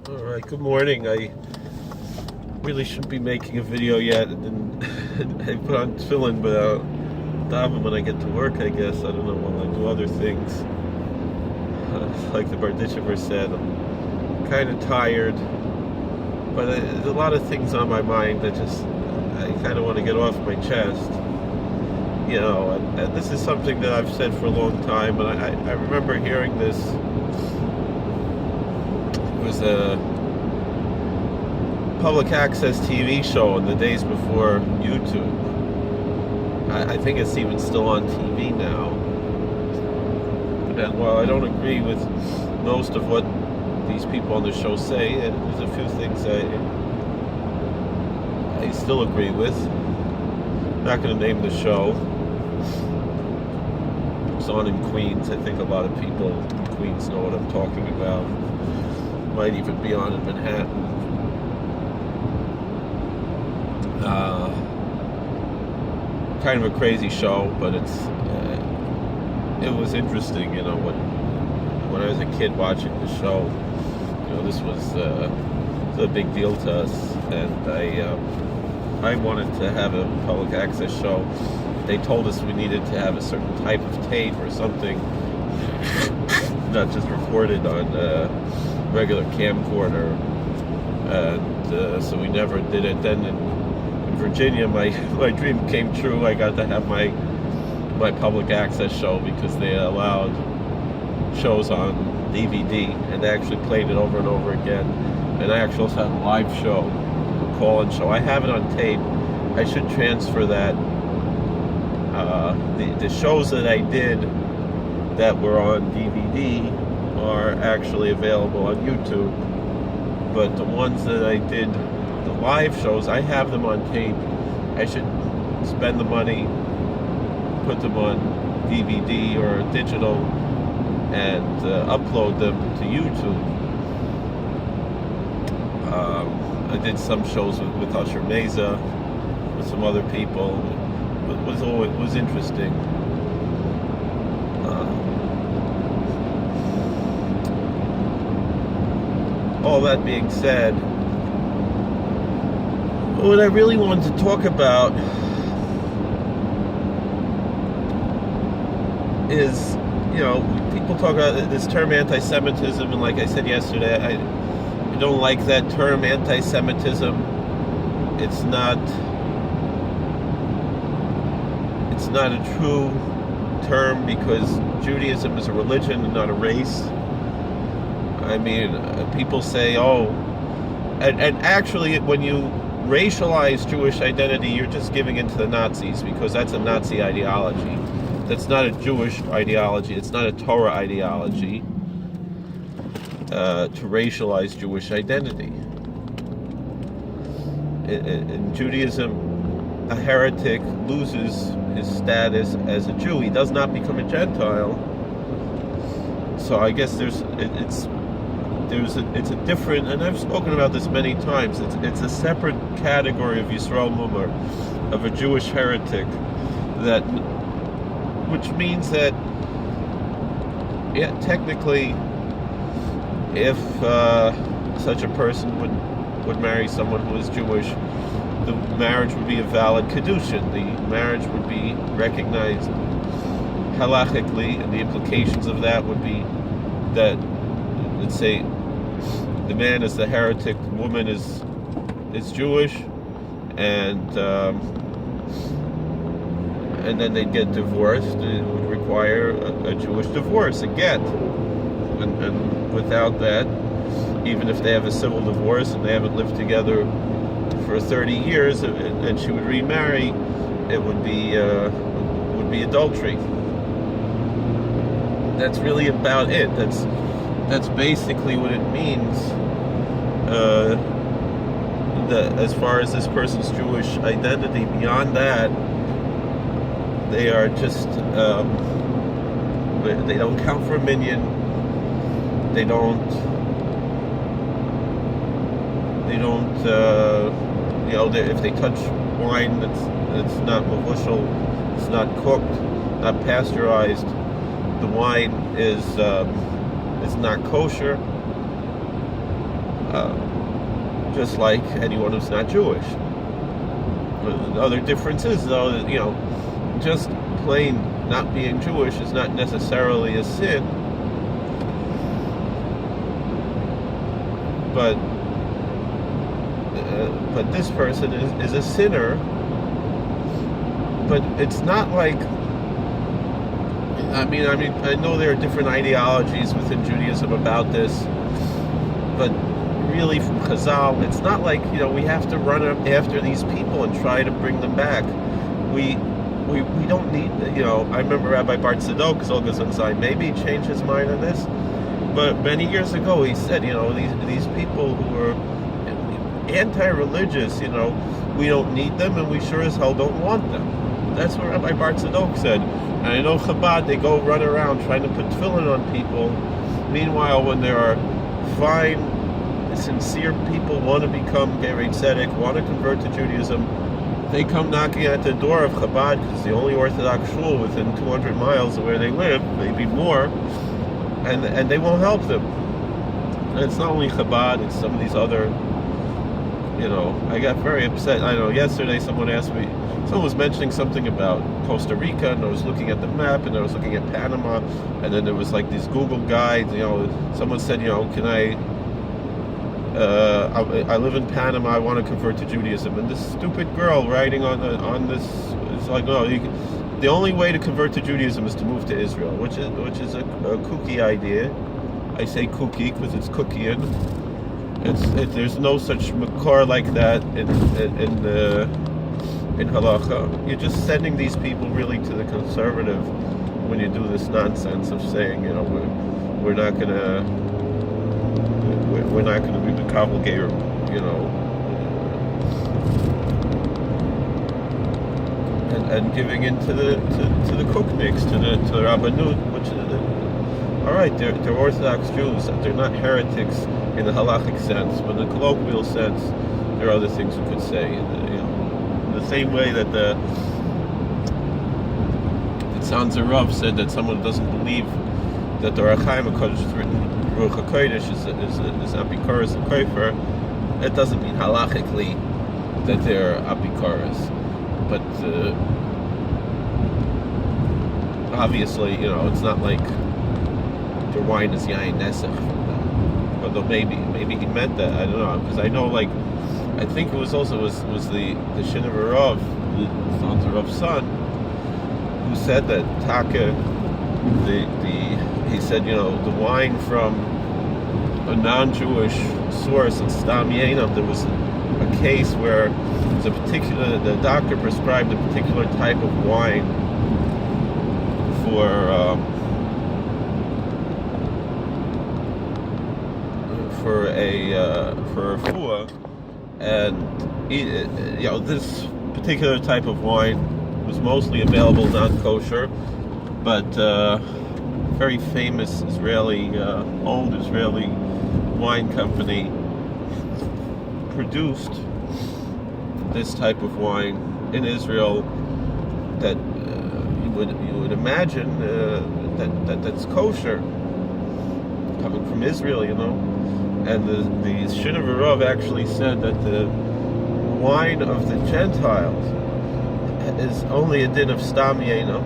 Alright, good morning. I really shouldn't be making a video yet, and I put on tefillin, but daven when I get to work, I guess. I don't know, while I do other things. Like the Barditchever said, I'm kind of tired, but there's a lot of things on my mind that I kind of want to get off my chest. You know, and this is something that I've said for a long time, and I remember hearing this. It was a public access TV show in the days before YouTube. I think it's even still on TV now. And while I don't agree with most of what these people on the show say, there's a few things I still agree with. I'm not going to name the show. It's on in Queens. I think a lot of people in Queens know what I'm talking about. Might even be on in Manhattan. Kind of a crazy show, but it was interesting. You know, when I was a kid watching the show, you know, this was a big deal to us, and I wanted to have a public access show. They told us we needed to have a certain type of tape or something, not just recorded on a regular camcorder, and so we never did it. Then in Virginia, my dream came true. I got to have my public access show because they allowed shows on DVD, and they actually played it over and over again. And I actually also had a live show, a call-in show. I have it on tape. I should transfer that. The shows that I did that were on DVD are actually available on YouTube, but the ones that I did, the live shows, I have them on tape. I should spend the money, put them on DVD or digital, and upload them to YouTube. I did some shows with Usher Meza, with some other people. It was interesting. All that being said, what I really wanted to talk about is, you know, people talk about this term antisemitism, and like I said yesterday, I don't like that term antisemitism. It's not a true term, because Judaism is a religion and not a race. I mean, people say, oh, and actually when you racialize Jewish identity, you're just giving in to the Nazis, because that's a Nazi ideology. That's not a Jewish ideology. It's not a Torah ideology to racialize Jewish identity. In Judaism, a heretic loses his status as a Jew. He does not become a Gentile. So I guess it's a different, and I've spoken about this many times, it's a separate category of Yisrael Mumar, of a Jewish heretic, which means that, yeah, technically, if such a person would marry someone who is Jewish, the marriage would be a valid kedushin. The marriage would be recognized halachically, and the implications of that would be that, let's say, the man is the heretic, the woman is Jewish, and then they'd get divorced. It would require a Jewish divorce, a get, and without that, even if they have a civil divorce and they haven't lived together for 30 years, and she would remarry, it would be adultery. That's really about it. That's basically what it means. As far as this person's Jewish identity, beyond that, they are just they don't count for a minyan. They don't. You know, if they touch wine that's not mavushal, it's not cooked, not pasteurized, the wine is not kosher. just like anyone who's not Jewish. The other difference is, though, that, just plain not being Jewish is not necessarily a sin, but this person is a sinner. But it's not like, I know there are different ideologies within Judaism about this, but really from Chazal, it's not like, we have to run after these people and try to bring them back. We don't need, I remember Rabbi Bart Tzadok Zolgazan maybe changed his mind on this, but many years ago he said, these people who are anti-religious, we don't need them, and we sure as hell don't want them. That's what Rabbi Bart Tzadok said. And I know Chabad, they go run around trying to put tefillin on people. Meanwhile, when there are fine, sincere people want to become Gerei Tzedek, want to convert to Judaism, they come knocking at the door of Chabad, because the only Orthodox shul within 200 miles of where they live, maybe more, and they won't help them. And it's not only Chabad, it's some of these other, I got very upset. I know yesterday someone was mentioning something about Costa Rica, and I was looking at the map, and I was looking at Panama, and then there was like these Google guides, someone said, can I live in Panama, I want to convert to Judaism, and this stupid girl writing on this, it's like, no, the only way to convert to Judaism is to move to Israel, which is a kooky idea. I say kooky because it's cookie-in. There's no such makor like that in halacha. You're just sending these people really to the conservative when you do this nonsense of saying, we're not gonna be the kabbalah, and giving in to the kookniks, to the rabbanut, which is all right. They're Orthodox Jews. They're not heretics in the halachic sense, but in the colloquial sense, there are other things we could say. The same way that the Sanzer Rav said that someone doesn't believe that the Rachaim HaKodesh is written Ruach HaKodesh is Apikoros and Kofer, it doesn't mean halachically that they're Apikoros. But obviously, it's not like their wine is Yain Nesach. Although maybe he meant that, I don't know, because I know, I think it was the Shinover Rav, the Sanzer Rav's son, who said that Taka, he said, the wine from a non-Jewish source in Stam Yenam, there was a case where the doctor prescribed a particular type of wine for a refuah, and this particular type of wine was mostly available non-kosher, but very famous old Israeli wine company produced this type of wine in Israel that you would imagine that's kosher, coming from Israel, And the Shinover Rav actually said that the wine of the Gentiles is only a din of Stam Yenam.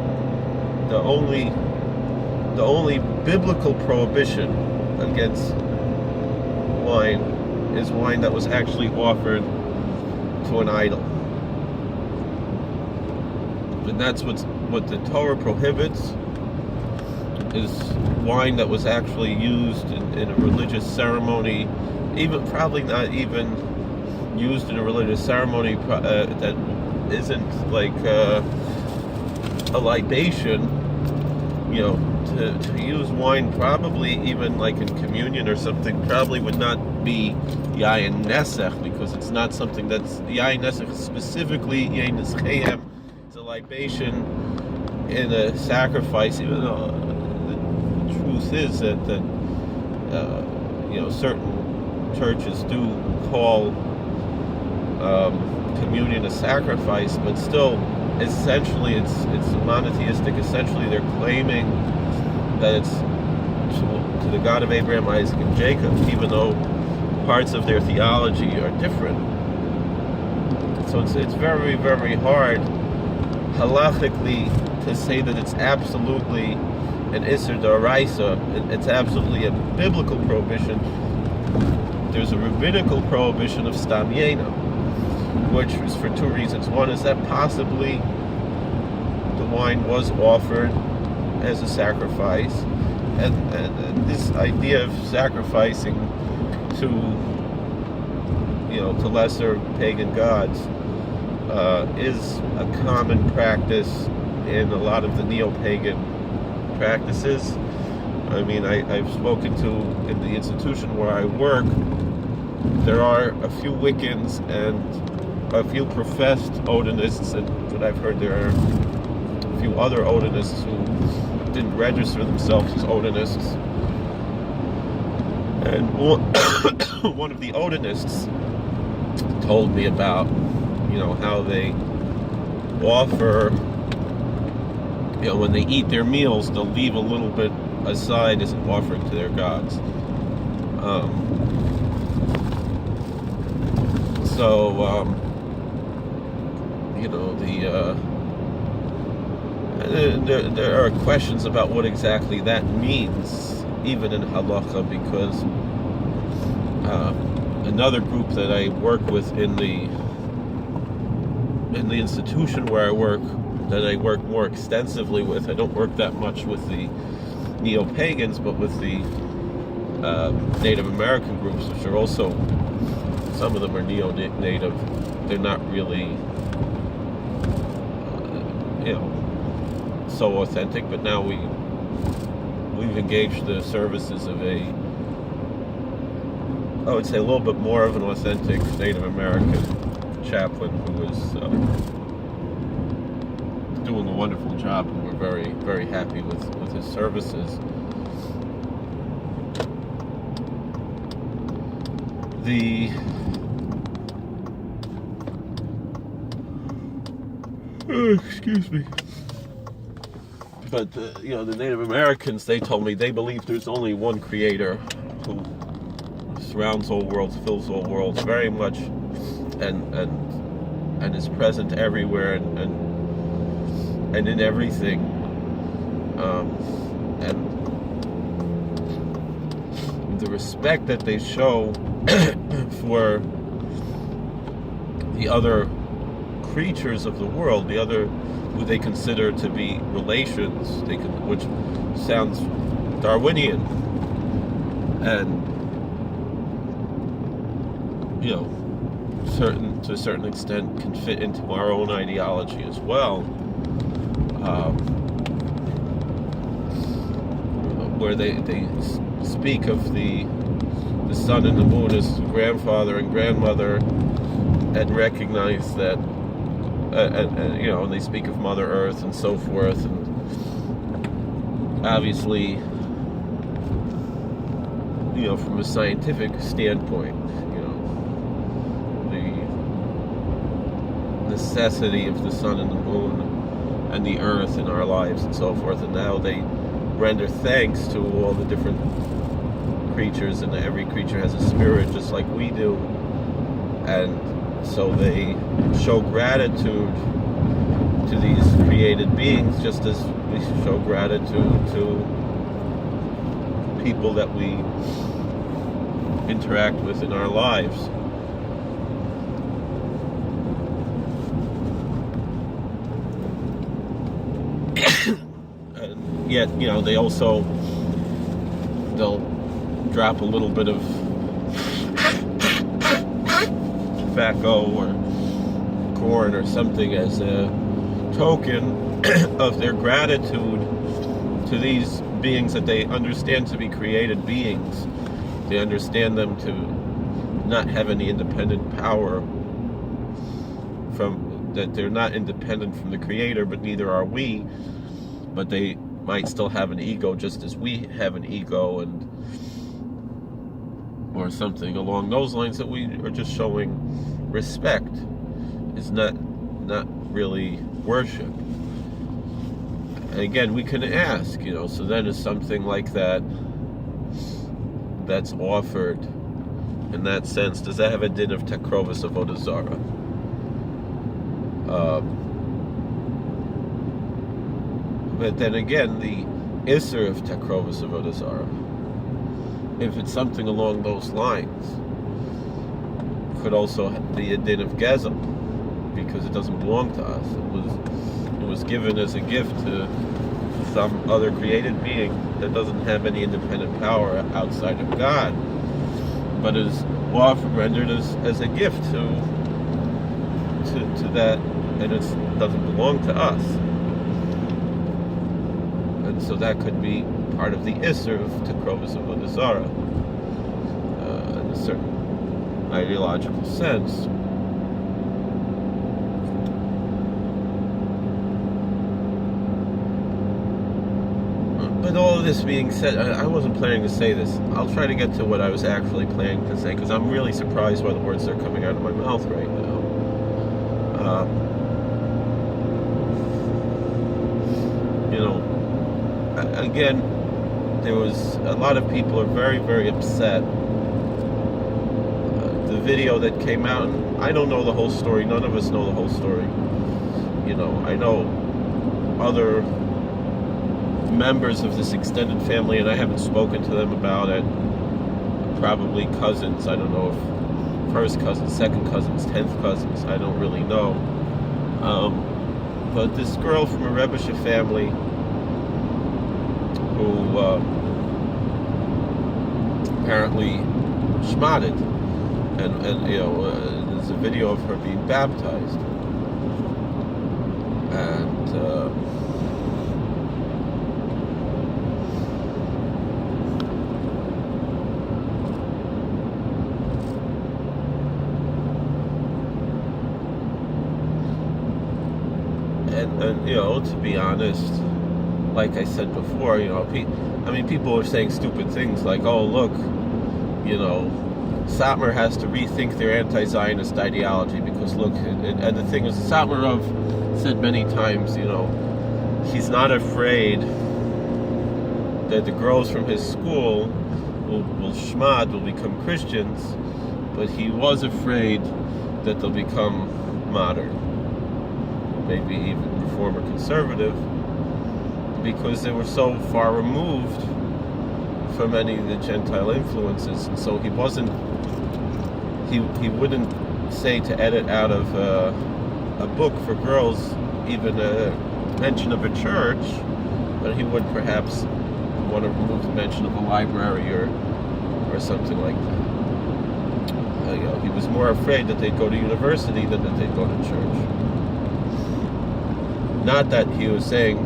The only biblical prohibition against wine is wine that was actually offered to an idol. And that's what the Torah prohibits, is wine that was actually used in a religious ceremony, probably not even used in a religious ceremony that isn't like a libation. To use wine, probably even like in communion or something, probably would not be Yain Nesach, because it's not something that's Yain Nesach, specifically Yain Neschayim. It's a libation in a sacrifice, even though the truth is that certain churches do call communion a sacrifice, but still, essentially, it's monotheistic. Essentially, they're claiming that it's to the God of Abraham, Isaac, and Jacob, even though parts of their theology are different. So it's very, very hard halachically to say that it's absolutely an Isser D'Oraisa. It's absolutely a biblical prohibition. There's a rabbinical prohibition of Stam Yena, which is for two reasons. One is that possibly the wine was offered as a sacrifice, and this idea of sacrificing to lesser pagan gods is a common practice in a lot of the neo-pagan practices. I mean, I've spoken to, in the institution where I work, there are a few Wiccans and a few professed Odinists, and what I've heard, there are a few other Odinists who didn't register themselves as Odinists. And one of the Odinists told me about, how they offer, when they eat their meals, they'll leave a little bit aside as an offering to their gods. There are questions about what exactly that means, even in halacha, because another group that I work with in the institution where I work, that I work more extensively with, I don't work that much with the neo-pagans, but with the Native American groups, which are also, some of them are neo-native. They're not really, so authentic, but now we've engaged the services of I would say a little bit more of an authentic Native American chaplain who is doing a wonderful job, and we're very, very happy with his services. Excuse me. But the Native Americans, they told me they believe there's only one creator who surrounds all worlds, fills all worlds very much, and is present everywhere and in everything. And the respect that they show for the other creatures of the world, the other who they consider to be relations, which sounds Darwinian, and to a certain extent can fit into our own ideology as well, where they speak of the sun and the moon as grandfather and grandmother, and recognize that, and they speak of Mother Earth and so forth, and obviously, from a scientific standpoint, the necessity of the sun and the moon and the earth in our lives and so forth, and now they render thanks to all the different creatures, and every creature has a spirit just like we do, and so they show gratitude to these created beings, just as we show gratitude to people that we interact with in our lives. And yet, they also, they'll drop a little bit of tobacco or corn or something as a token of their gratitude to these beings that they understand to be created beings. They understand them to not have any independent power, that they're not independent from the Creator, but neither are we, but they might still have an ego just as we have an ego, or something along those lines, that we are just showing respect. Is not really worship. And again, we can ask, so then is something like that that's offered in that sense, does that have a din of Takrovis Avodah Zarah? But then again, the Isser of Takrovis Avodah Zarah, if it's something along those lines, could also be a din of Gezel, because it doesn't belong to us. It was given as a gift to some other created being that doesn't have any independent power outside of God, but is often rendered as a gift to that, and it doesn't belong to us. And so that could be part of the Isser of Takrovis Avodah Zarah, in a certain ideological sense. But all of this being said, I wasn't planning to say this. I'll try to get to what I was actually planning to say, because I'm really surprised by the words that are coming out of my mouth right now. Again, there was a lot of people are very, very upset. The video that came out, and I don't know the whole story. None of us know the whole story. I know other members of this extended family, and I haven't spoken to them about it. Probably cousins. I don't know if first cousins, second cousins, 10th cousins. I don't really know. But this girl from a Rebbeisha family who apparently shmadded, and there's a video of her being baptized, and to be honest, like I said before, people are saying stupid things like, oh, look, Satmar has to rethink their anti-Zionist ideology, because look, and the thing is, Satmarov said many times, he's not afraid that the girls from his school will shmad, will become Christians, but he was afraid that they'll become modern, maybe even reform or conservative, because they were so far removed from any of the Gentile influences. And so he wouldn't say to edit out of a book for girls even a mention of a church, but he would perhaps want to remove the mention of a library or something like that. He was more afraid that they'd go to university than that they'd go to church. Not that he was saying,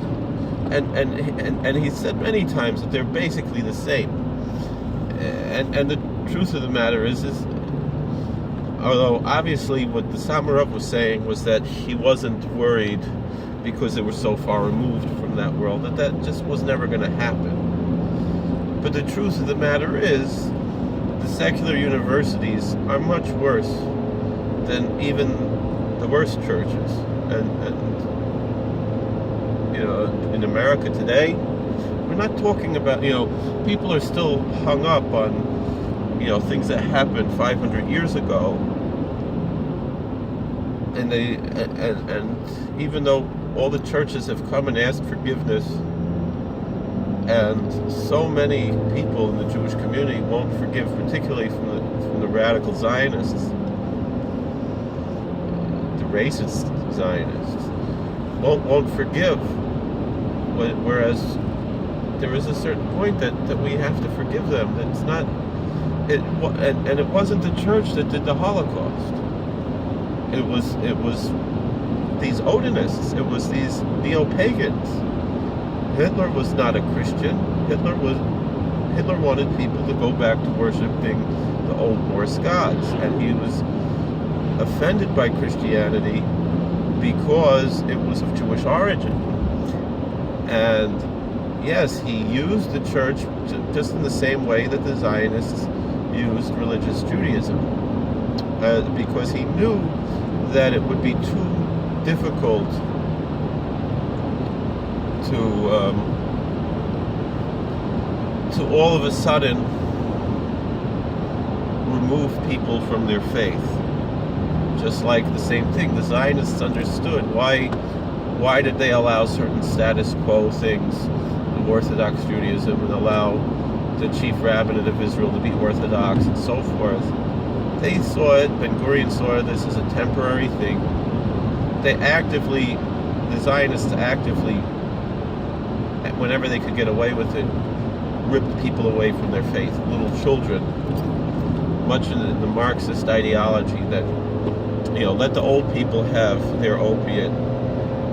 and he said many times that they're basically the same. And the truth of the matter is although obviously what the Samarov was saying was that he wasn't worried because they were so far removed from that world, that just was never going to happen. But the truth of the matter is, the secular universities are much worse than even the worst churches. And in America today, we're not talking about, people are still hung up on, things that happened 500 years ago. And even though all the churches have come and asked forgiveness, and so many people in the Jewish community won't forgive, particularly from the radical Zionists, the racist Zionists, won't forgive. Whereas there is a certain point that we have to forgive them. It's not, and it wasn't the church that did the Holocaust. It was these Odinists. It was these neo-pagans. Hitler was not a Christian. Hitler wanted people to go back to worshiping the old Norse gods, and he was offended by Christianity because it was of Jewish origin. And yes, he used the church just in the same way that the Zionists used religious Judaism, because he knew that it would be too difficult to all of a sudden remove people from their faith. Just like the same thing, the Zionists understood why did they allow certain status quo things of Orthodox Judaism and allow the chief rabbinate of Israel to be Orthodox and so forth. They saw it, Ben Gurion saw this as a temporary thing. The Zionists actively, whenever they could get away with it, ripped people away from their faith, little children, much in the Marxist ideology that, let the old people have their opiate,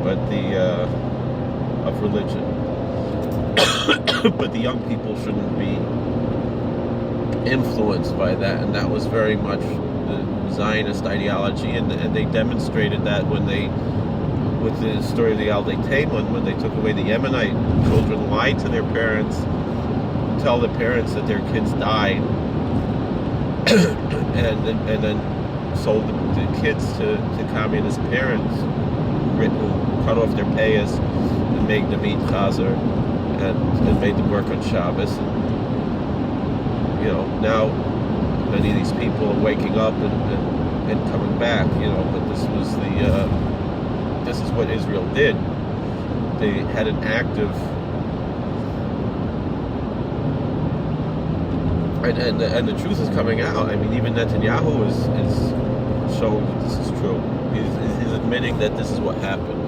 but of religion. But the young people shouldn't be influenced by that, and that was very much the Zionist ideology, and they demonstrated that with the story of the Aldei Taimon, when they took away the Yemenite children, lied to their parents, tell the parents that their kids died, and then sold the kids to communist parents who cut off their payas and made them eat chazer and made them work on Shabbos. And, now many of these people are waking up and coming back, but this is what Israel did. They had an active, and the truth is coming out. I mean, even Netanyahu is showing that this is true. He's admitting that this is what happened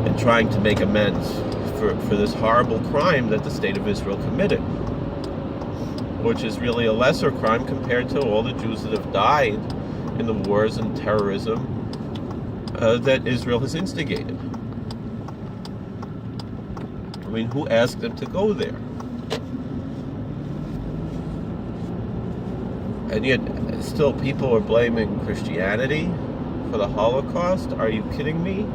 and trying to make amends for this horrible crime that the state of Israel committed, which is really a lesser crime compared to all the Jews that have died in the wars and terrorism that Israel has instigated. I mean, who asked them to go there? And yet, still people are blaming Christianity for the Holocaust? Are you kidding me?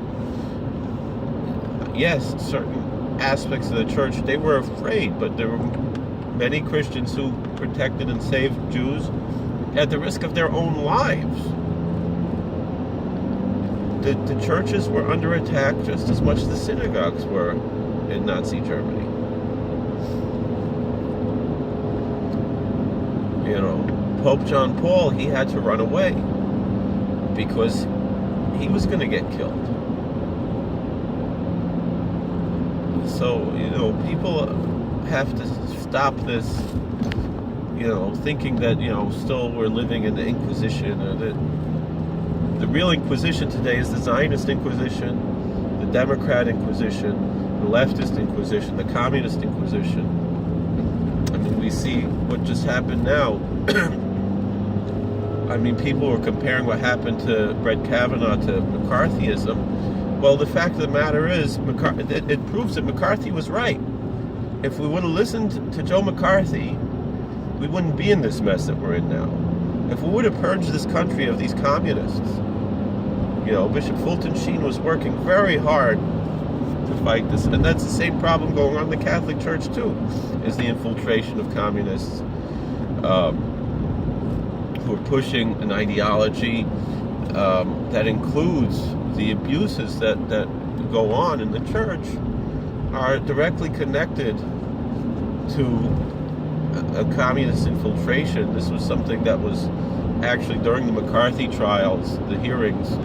Yes, certain aspects of the church, they were afraid, but there were many Christians who protected and saved Jews at the risk of their own lives. The churches were under attack just as much as the synagogues were in Nazi Germany. Pope John Paul, he had to run away because he was going to get killed. So, people have to stop this, thinking that, still we're living in the Inquisition, or that the real Inquisition today is the Zionist Inquisition, the Democrat Inquisition, the leftist Inquisition, the Communist Inquisition. I mean, we see what just happened now. I mean, people were comparing what happened to Brett Kavanaugh to McCarthyism. Well, the fact of the matter is, it proves that McCarthy was right. If we would have listened to Joe McCarthy, we wouldn't be in this mess that we're in now. If we would have purged this country of these communists, Bishop Fulton Sheen was working very hard to fight this, and that's the same problem going on in the Catholic Church too, is the infiltration of communists who are pushing an ideology that includes the abuses that go on in the church are directly connected to a communist infiltration. This was something that was actually during the McCarthy trials, the hearings,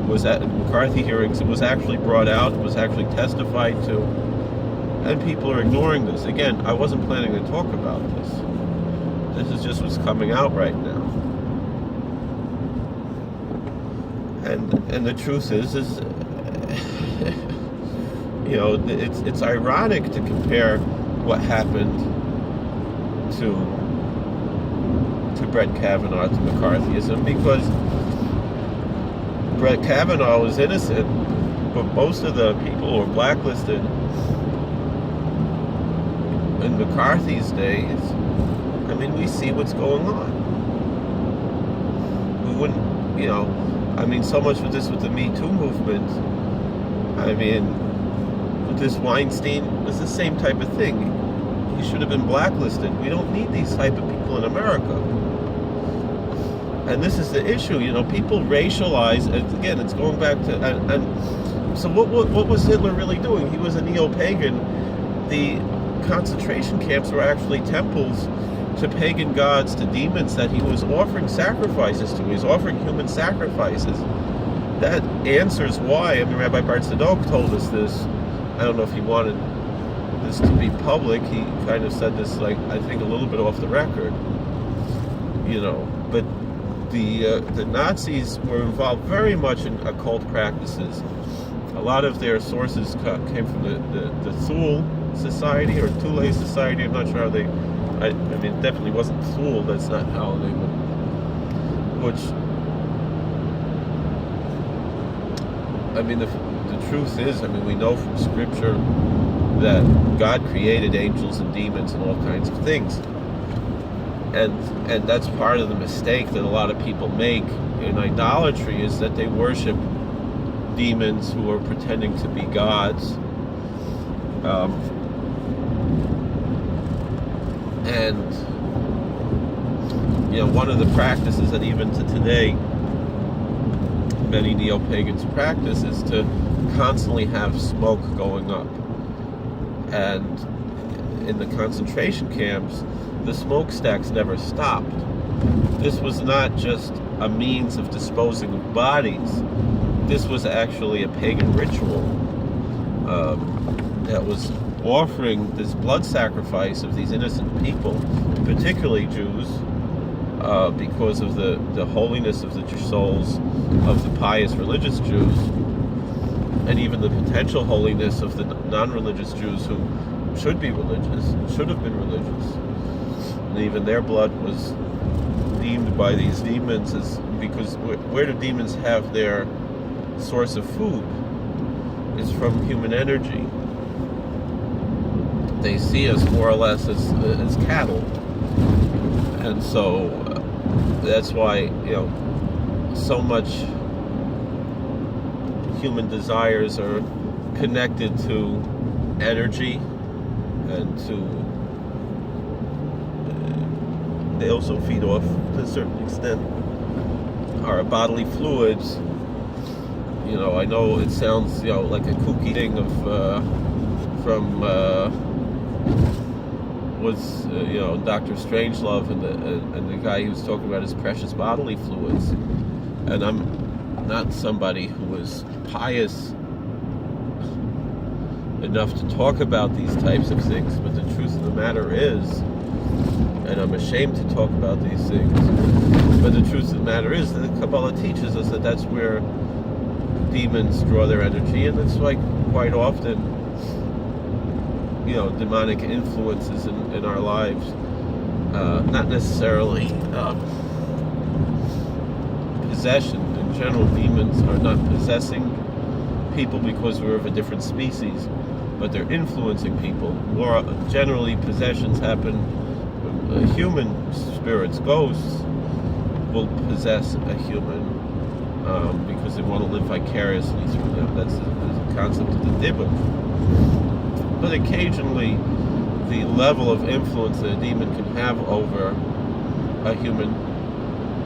it was actually brought out, it was actually testified to, and people are ignoring this. Again, I wasn't planning to talk about this. This is just what's coming out right now. And the truth is it's ironic to compare what happened to Brett Kavanaugh to McCarthyism, because Brett Kavanaugh was innocent, but most of the people who were blacklisted in McCarthy's days, I mean, we see what's going on. We wouldn't, so much with the Me Too movement. I mean, with this Weinstein, it's the same type of thing. He should have been blacklisted. We don't need these type of people in America. And this is the issue, people racialize, again, it's going back to, and so what was Hitler really doing? He was a neo-pagan. The concentration camps were actually temples to pagan gods, to demons that he was offering sacrifices to. He was offering human sacrifices. That answers why. I mean, Rabbi Bart Zadok told us this. I don't know if he wanted this to be public. He kind of said this, like, I think a little bit off the record, but the Nazis were involved very much in occult practices. A lot of their sources came from the Thule Society or Thule Society. I'm not sure how they, I mean, it definitely wasn't Thule, that's not how they would, I mean, the truth is, I mean, we know from Scripture that God created angels and demons and all kinds of things. And that's part of the mistake that a lot of people make in idolatry, is that they worship demons who are pretending to be gods. One of the practices that even to today many neo-pagans practice is to constantly have smoke going up. And in the concentration camps, the smokestacks never stopped. This was not just a means of disposing of bodies. This was actually a pagan ritual that was offering this blood sacrifice of these innocent people, particularly Jews, because of the holiness of the souls of the pious religious Jews, and even the potential holiness of the non-religious Jews who should be religious, should have been religious. And even their blood was deemed by these demons as, because where do demons have their source of food? It's from human energy. They see us more or less as cattle. And so that's why, so much human desires are connected to energy, and they also feed off, to a certain extent, our bodily fluids. I know it sounds, like a kooky thing of from Dr. Strangelove and the guy who was talking about his precious bodily fluids. And I'm not somebody who is pious enough to talk about these types of things, but the truth of the matter is, and I'm ashamed to talk about these things, but the truth of the matter is that the Kabbalah teaches us that that's where demons draw their energy, and it's like quite often, demonic influences in our lives, not necessarily possession. In general, demons are not possessing people because we're of a different species, but they're influencing people. More generally, possessions happen when human spirits, ghosts, will possess a human because they want to live vicariously through them. That's the concept of the Dibbuk. But occasionally, the level of influence that a demon can have over a human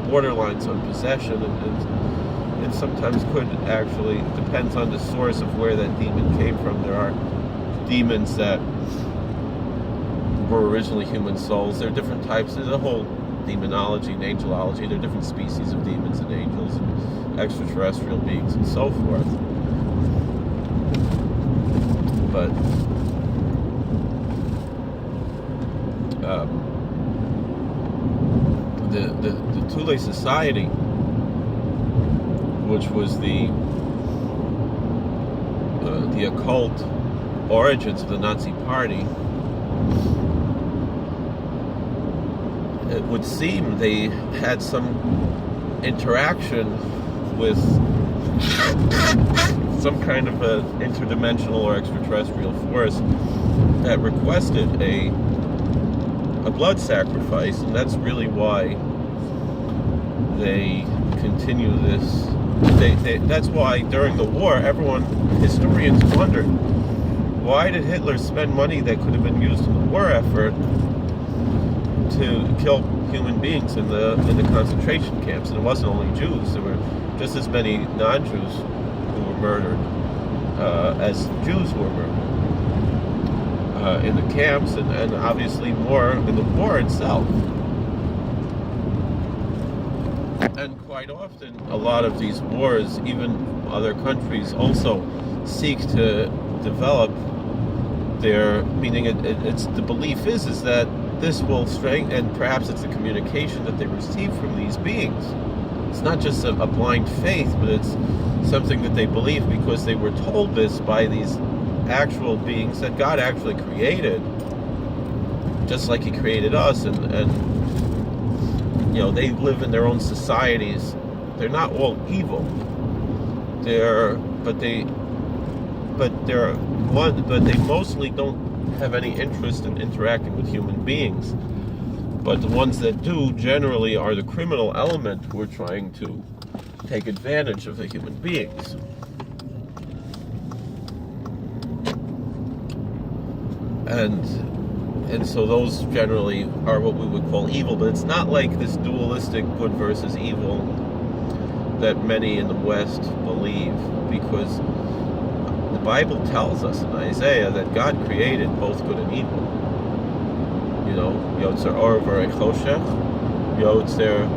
borderlines on possession, and sometimes could actually, depends on the source of where that demon came from. There are demons that were originally human souls. There are different types. There's a whole demonology and angelology. There are different species of demons and angels and extraterrestrial beings and so forth. But the Thule Society, which was the occult origins of the Nazi Party, it would seem they had some interaction with some kind of a interdimensional or extraterrestrial force that requested a blood sacrifice, and that's really why they continue this. That's why during the war, historians wondered, why did Hitler spend money that could have been used in the war effort to kill human beings in the concentration camps? And it wasn't only Jews. There were just as many non-Jews who were murdered as Jews were murdered. in the camps, and obviously more in the war itself. And quite often, a lot of these wars, even other countries also seek to develop their, meaning it's the belief is that this will strengthen, and perhaps it's the communication that they receive from these beings. It's not just a blind faith, but it's something that they believe because they were told this by these actual beings that God actually created, just like He created us, and they live in their own societies. They're not all evil. But they mostly don't have any interest in interacting with human beings. But the ones that do generally are the criminal element who are trying to take advantage of the human beings. And so those generally are what we would call evil, but it's not like this dualistic good versus evil that many in the West believe, because the Bible tells us in Isaiah that God created both good and evil. Yotzer or v'rei choshech, Yotzer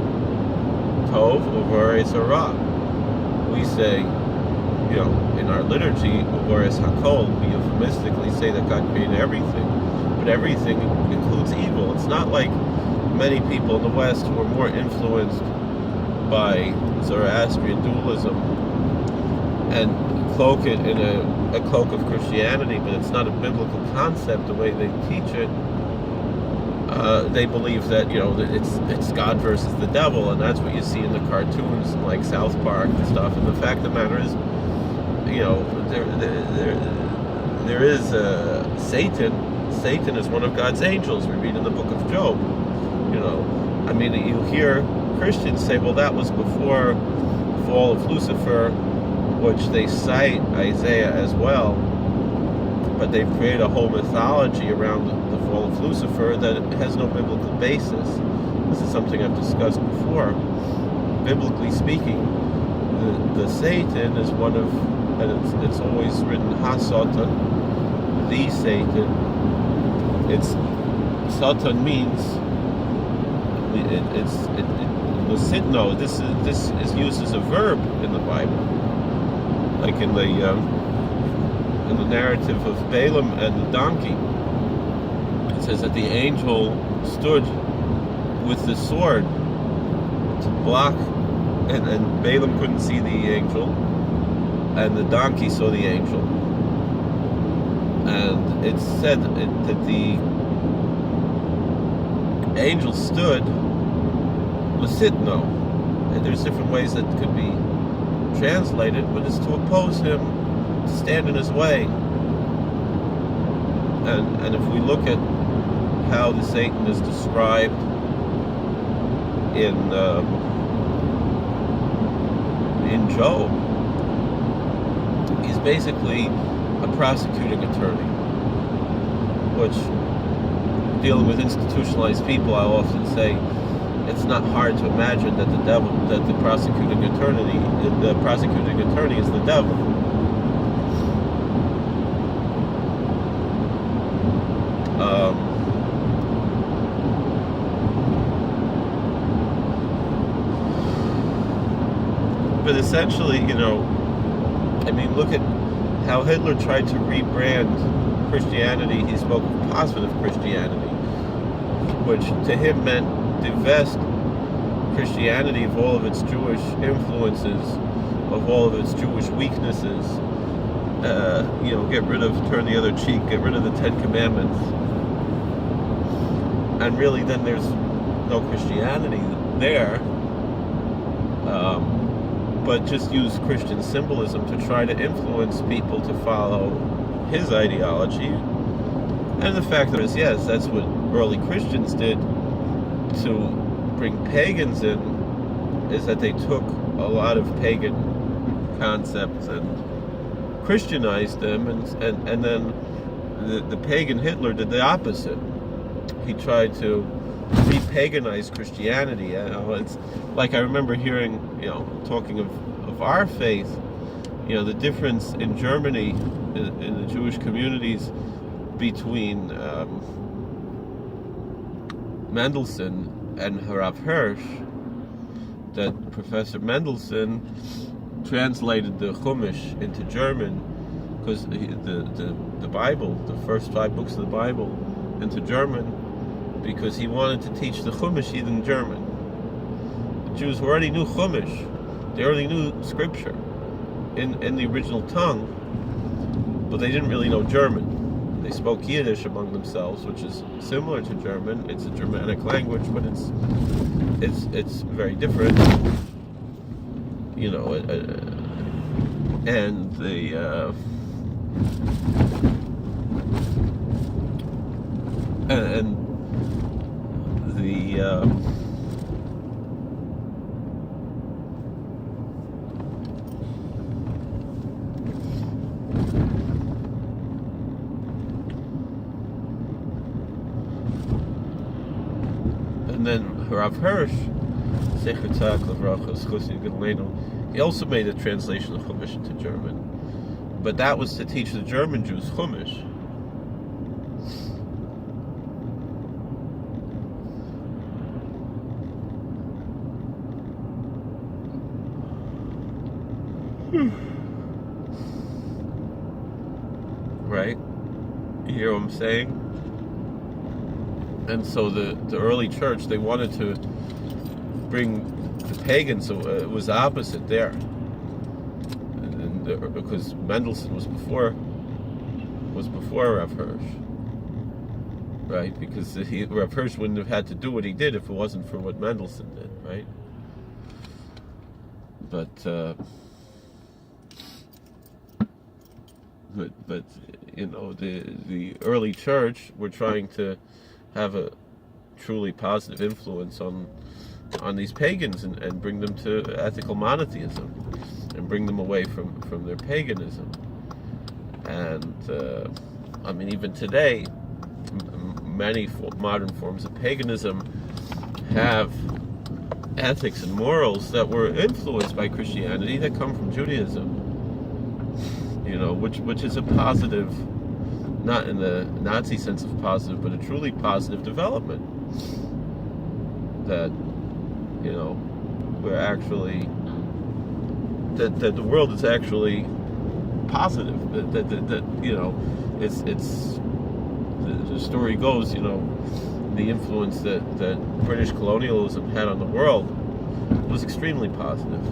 tov v'rei zara. We say, in our liturgy, v'rei hakol, we euphemistically say that God created everything, but everything includes evil. It's not like many people in the West who are more influenced by Zoroastrian dualism and cloak it in a cloak of Christianity, but it's not a biblical concept the way they teach it. They believe that it's God versus the devil, and that's what you see in the cartoons like South Park and stuff. And the fact of the matter is, there is Satan. Satan is one of God's angels. We read in the book of Job. You hear Christians say, well, that was before the fall of Lucifer, which they cite Isaiah as well, but they've created a whole mythology around the fall of Lucifer that has no biblical basis. This is something I've discussed before. Biblically speaking, the Satan is one of, and it's always written Ha-Satan, the Satan. Satan means Lasitno. This is used as a verb in the Bible, like in the narrative of Balaam and the donkey. It says that the angel stood with the sword to block, and Balaam couldn't see the angel, and the donkey saw the angel. And it's said that the angel stood Lasitno. And there's different ways that could be translated, but it's to oppose him, to stand in his way. And if we look at how the Satan is described in Job, he's basically a prosecuting attorney, which, dealing with institutionalized people, I often say it's not hard to imagine that the prosecuting attorney is the devil. But essentially, look at how Hitler tried to rebrand Christianity. He spoke of positive Christianity, which to him meant divest Christianity of all of its Jewish influences, of all of its Jewish weaknesses, turn the other cheek, get rid of the Ten Commandments. And really then there's no Christianity there, but just use Christian symbolism to try to influence people to follow his ideology. And the fact that is, yes, that's what early Christians did to bring pagans in, is that they took a lot of pagan concepts and Christianized them, and then the pagan Hitler did the opposite. He tried to re-paganize Christianity. It's like I remember hearing, talking of our faith, the difference in Germany in the Jewish communities between Mendelssohn and Harav Hirsch, that Professor Mendelssohn translated the Chumash into German, because the Bible, the first 5 books of the Bible, into German, because he wanted to teach the Chumash in German. The Jews already knew Chumash, they already knew Scripture in the original tongue, but they didn't really know German. They spoke Yiddish among themselves, which is similar to German. It's a Germanic language, but it's very different. You know, and the and then Harav Hirsch, he also made a translation of Chumash into German, but that was to teach the German Jews Chumash. Right? You hear what I'm saying? And so the early church, they wanted to bring the pagans, so it was the opposite there. And because Mendelssohn was before Rav Hirsch. Right? Because Rav Hirsch wouldn't have had to do what he did if it wasn't for what Mendelssohn did, right? But you know, the early church were trying to have a truly positive influence on these pagans and bring them to ethical monotheism and bring them away from their paganism. And I mean, even today, many modern forms of paganism have ethics and morals that were influenced by Christianity that come from Judaism. You know, which is a positive, not in the Nazi sense of positive, but a truly positive development. That, you know, we're actually, that the world is actually positive. That you know, it's the story goes, you know, the influence that British colonialism had on the world was extremely positive.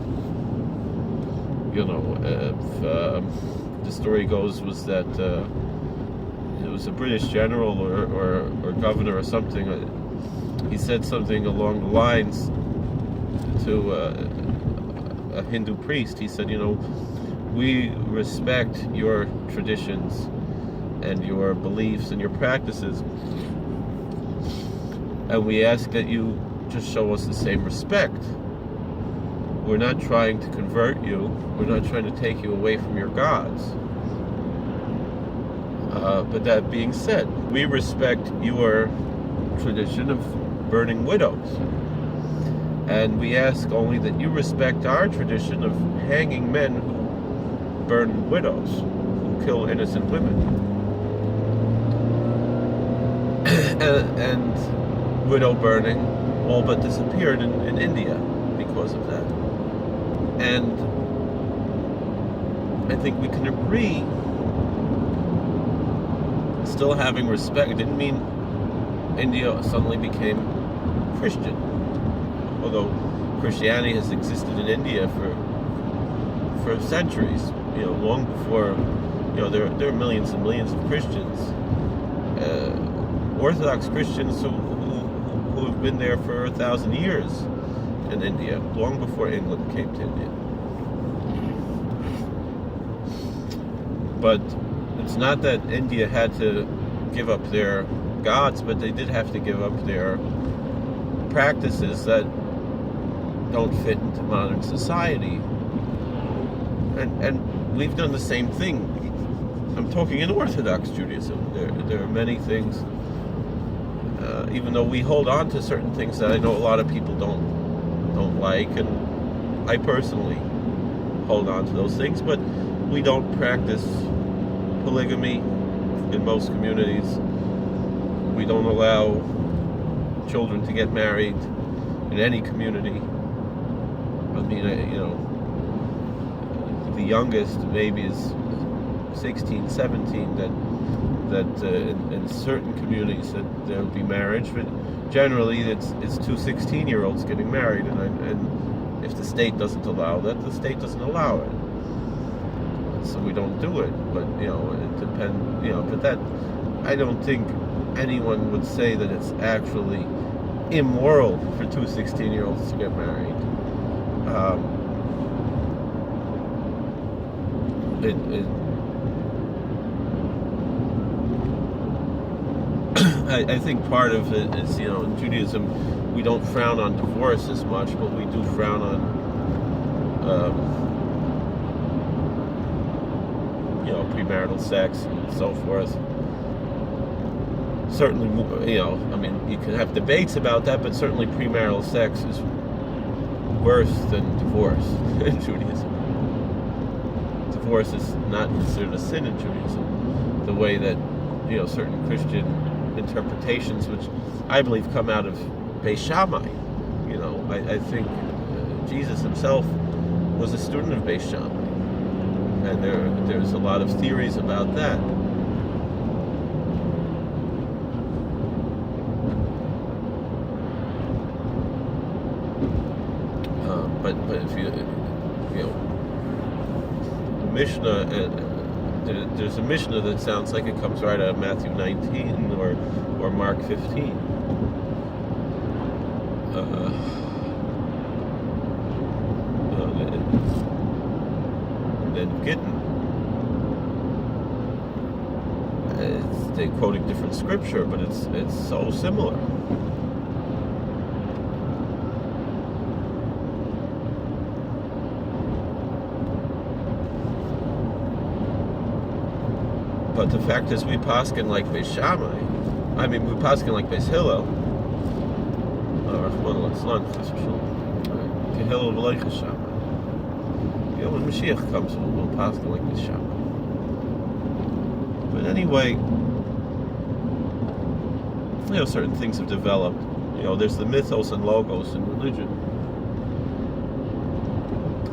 You know, the story goes was that it was a British general or governor or something. He said something along the lines to a Hindu priest. He said, you know, we respect your traditions and your beliefs and your practices, and we ask that you just show us the same respect. We're not trying to convert you. We're not trying to take you away from your gods. But that being said, we respect your tradition of burning widows. And we ask only that you respect our tradition of hanging men who burn widows, who kill innocent women. and widow burning all but disappeared in India because of that. And I think we can agree, still having respect. It didn't mean India suddenly became Christian, although Christianity has existed in India for centuries. You know, long before, you know, there are millions and millions of Christians, Orthodox Christians who have been there for 1,000 years in India, long before England came to India. But it's not that India had to give up their gods, but they did have to give up their practices that don't fit into modern society. And we've done the same thing. I'm talking in Orthodox Judaism. There are many things, even though we hold on to certain things that I know a lot of people don't like, and I personally hold on to those things, but we don't practice polygamy, in most communities. We don't allow children to get married in any community. I mean, the youngest maybe is 16, 17, that in certain communities that there will be marriage, but generally it's two 16-year-olds getting married, and if the state doesn't allow that, the state doesn't allow it. So we don't do it. But it depends. But that, I don't think anyone would say that it's actually immoral for two 16-year-olds to get married. I think part of it is, in Judaism, we don't frown on divorce as much, but we do frown on, premarital sex and so forth. Certainly, I mean, you can have debates about that, but certainly premarital sex is worse than divorce in Judaism. Divorce is not considered a sin in Judaism, the way that, certain Christian interpretations, which I believe come out of Beis Shammai. I think Jesus himself was a student of Beis Shammai, and there's a lot of theories about that. But if the Mishnah, there's a Mishnah that sounds like it comes right out of Matthew 19 or Mark 15. And Gittin, they're quoting different scripture, but it's so similar. But the fact is, we paskin like Beis Shammai. I mean, we paskin like Beis Hillel. Hillel v'lo Shammai. When Mashiach comes, we'll paskin like Beis Shammai. But anyway, certain things have developed. There's the mythos and logos in religion,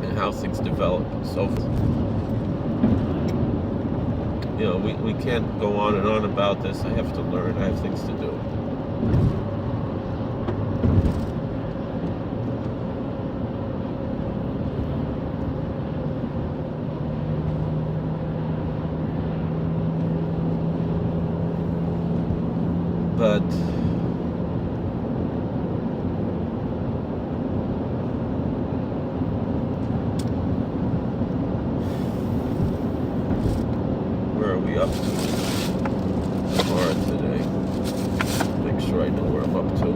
and how things develop and so forth. We can't go on and on about this. I have to learn. I have things to do. But up to tomorrow today. Make sure I know where I'm up to.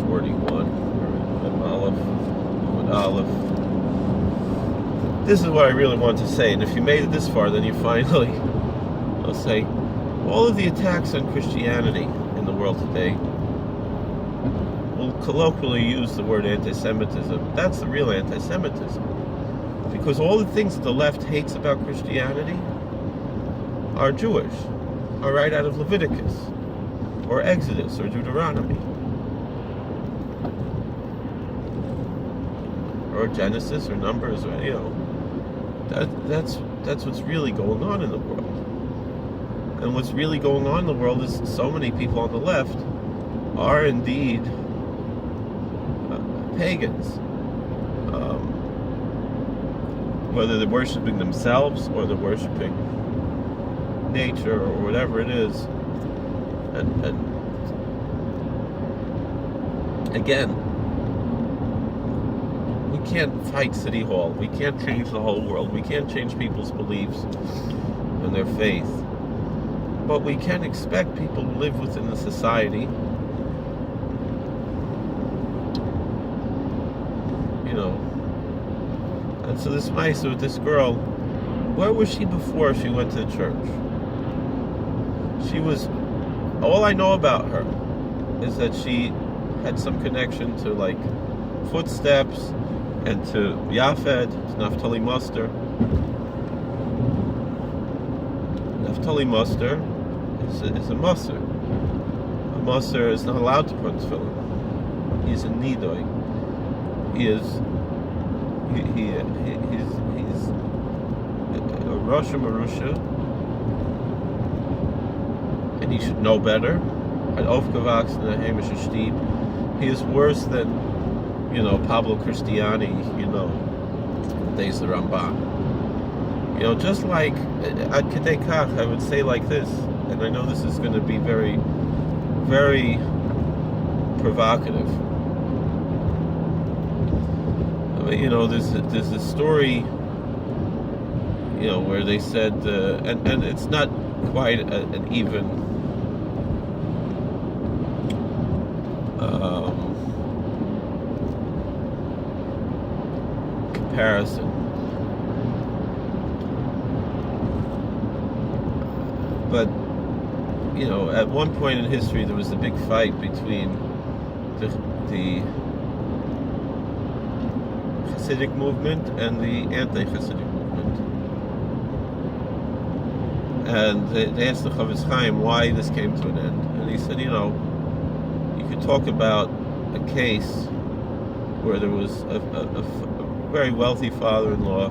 41. Aleph. This is what I really want to say, and if you made it this far, then you finally, I'll say, all of the attacks on Christianity in the world today, we'll colloquially use the word antisemitism. That's the real antisemitism. Because all the things that the left hates about Christianity are Jewish, are right out of Leviticus, or Exodus, or Deuteronomy, or Genesis, or Numbers, or that's what's really going on in the world. And what's really going on in the world is so many people on the left are indeed pagans, whether they're worshiping themselves or they're worshiping nature or whatever it is. And again, we can't fight City Hall. We can't change the whole world. We can't change people's beliefs and their faith. But we can expect people to live within the society, And so this Maisa with this girl, where was she before she went to the church? She was, all I know about her is that she had some connection to like Footsteps and to Yafed, to Naftali Muster. Naftali Muster is a Musser. A Musser is not allowed to put on tefillin. He's a Nidoi. He's a Rasha Marusha, and he should know better. He is worse than, Pablo Cristiani, days of the Ramban. Just like at Kedei Kach, I would say like this, and I know this is going to be very, very provocative. There's a story, where they said, and it's not quite an even comparison, but at one point in history there was a big fight between the Hasidic movement and the anti-Hasidic movement, and they asked the Chavetz Chaim why this came to an end, and he said, you could talk about a case where there was a very wealthy father-in-law.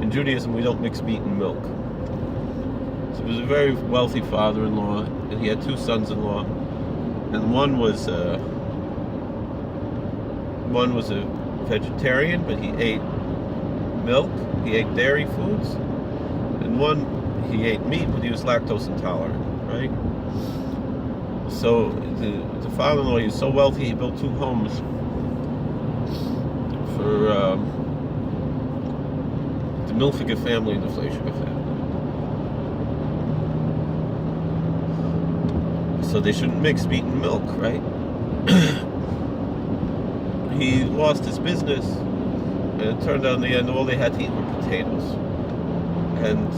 In Judaism, we don't mix meat and milk. So there was a very wealthy father-in-law, and he had two sons-in-law, and one was a vegetarian, but he ate milk, he ate dairy foods, and one he ate meat, but he was lactose intolerant, right? So the father-in-law, he was so wealthy, he built two homes for the Milchige family and the Fleischige family. So they shouldn't mix meat and milk, right? He lost his business, and it turned out in the end all they had to eat were potatoes. And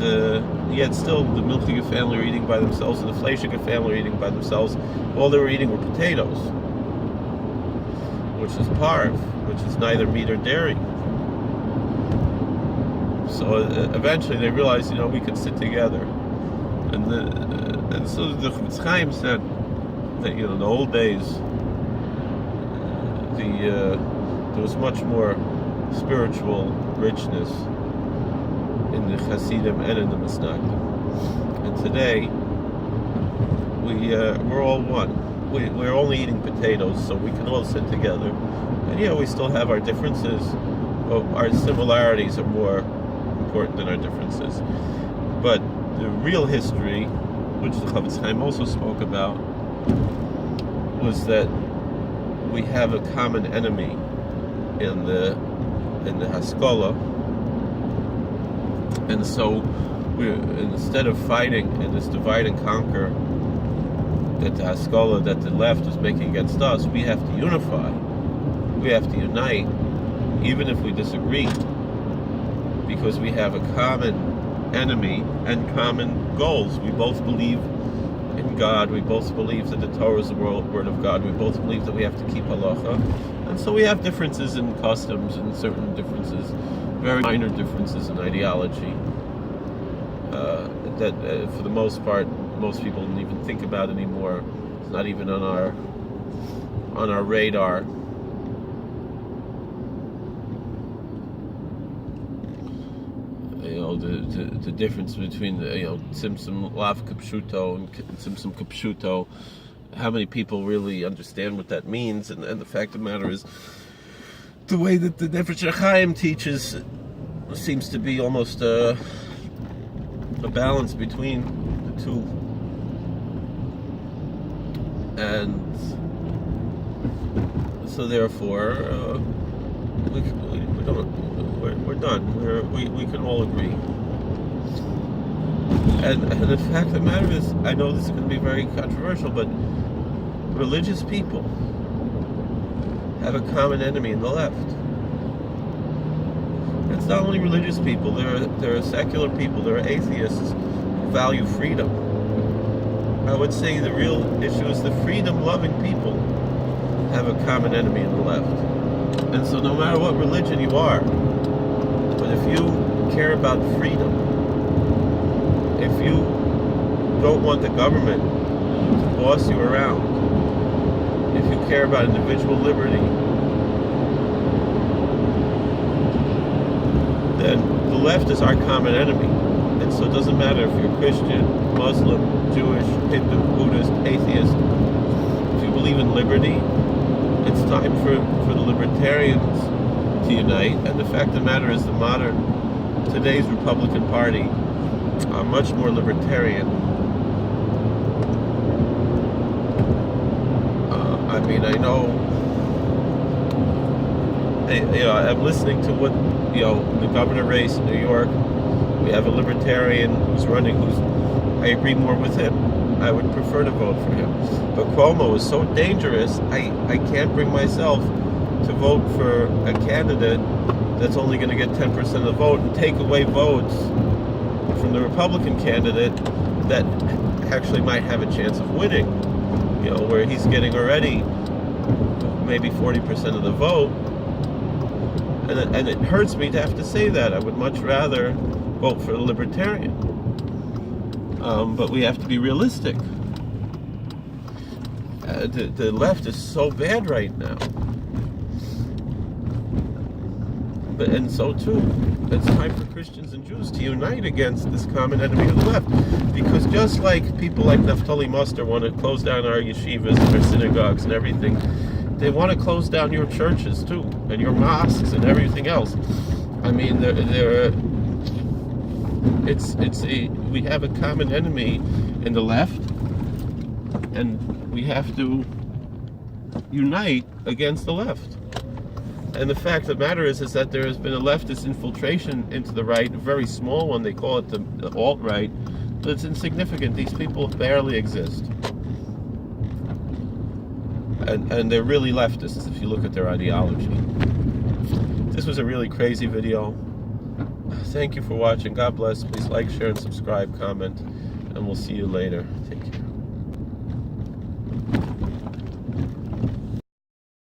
yet still the Milchige family were eating by themselves, and the Fleischige family were eating by themselves. All they were eating were potatoes, which is parv, which is neither meat or dairy. So eventually they realized, we could sit together. And so the Chavetz Chaim said that, in the old days, there was much more spiritual richness in the Hasidim and in the Misnagdim. And today, we're all one. We're only eating potatoes, so we can all sit together. And we still have our differences, but our similarities are more important than our differences. But the real history, which the Chavetz Chaim also spoke about, was that we have a common enemy in the Haskalah, and so instead of fighting in this divide and conquer that the Haskalah, that the left is making against us, we have to unify. We have to unite, even if we disagree, because we have a common enemy and common goals. We both believe in God. We both believe that the Torah is the word of God. We both believe that we have to keep halacha. And so we have differences in customs and certain differences, very minor differences in ideology, that for the most part, most people don't even think about anymore. It's not even on our radar. The difference between Tzimtzum Lav Kapshuto and Tzimtzum Kapshuto, how many people really understand what that means, and the fact of the matter is, the way that the Nefesh HaChaim teaches seems to be almost a balance between the two. And so therefore, we're done. We can all agree. And the fact of the matter is, I know this is going to be very controversial, but religious people have a common enemy in the left. It's not only religious people. There are secular people. There are atheists who value freedom. I would say the real issue is the freedom-loving people have a common enemy in the left. And so no matter what religion you are, but if you care about freedom, if you don't want the government to boss you around, if you care about individual liberty, then the left is our common enemy. And so it doesn't matter if you're Christian, Muslim, Jewish, Hindu, Buddhist, atheist. If you believe in liberty, it's time for the libertarians to unite. And the fact of the matter is today's Republican Party are much more libertarian. I know, I'm listening to what, the governor race in New York. We have a libertarian who's running, I agree more with him. I would prefer to vote for him. But Cuomo is so dangerous, I can't bring myself to vote for a candidate that's only going to get 10% of the vote and take away votes from the Republican candidate that actually might have a chance of winning, where he's getting already maybe 40% of the vote. And it hurts me to have to say that. I would much rather vote for the libertarian. But we have to be realistic. The left is so bad right now. And so too, it's time for Christians and Jews to unite against this common enemy of the left. Because just like people like Naftali Muster want to close down our yeshivas and our synagogues and everything, they want to close down your churches too, and your mosques and everything else. We have a common enemy in the left, and we have to unite against the left. And the fact of the matter is that there has been a leftist infiltration into the right, a very small one. They call it the alt-right, but it's insignificant. These people barely exist. And they're really leftists if you look at their ideology. This was a really crazy video. Thank you for watching. God bless. Please like, share, and subscribe, comment, and we'll see you later. Take care.